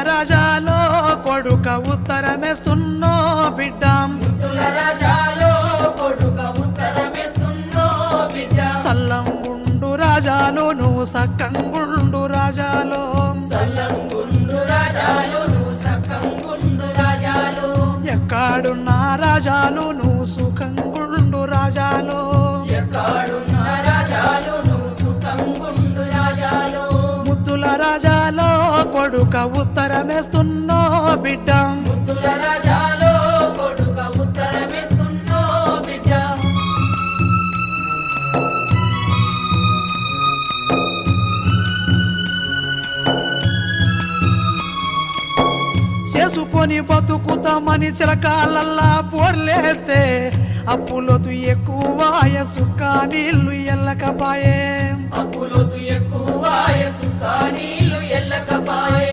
రాజాలో కొడుక ఉత్తరమేస్తున్నో బిడ్డ ముద్దుల రాజాలో కొడుక ఉత్తరమేస్తున్నో బిడ్డ సల్లంగుండు రాజాలు నువ్వు సక్కంగుండు రాజాలో సల్లంగుండు రాజాలు నువ్వు సక్కంగుండు రాజాలు ఎక్కడున్నా రాజాలు నువ్వు సుఖంగుండు రాజాలో ఎక్కడున్న రాజాలు నువ్వు సుఖంగుండు రాజాలు ముద్దుల రాజాలో కొడుక ఉత్తరమేస్తున్నో బిడ్డ ముద్దుల రాజాలో కొడుక ఉత్తరమేస్తున్నో బిడ్డ చేసుకొని బతుకుతామని చిలకాలల్లా పోర్లేస్తే అప్పులోతు ఎక్కువ సుక్క నీళ్లు ఎల్లకపాయే అప్పులోతు ఎక్కువ సుఖ నీళ్లు ఎల్లకపాయే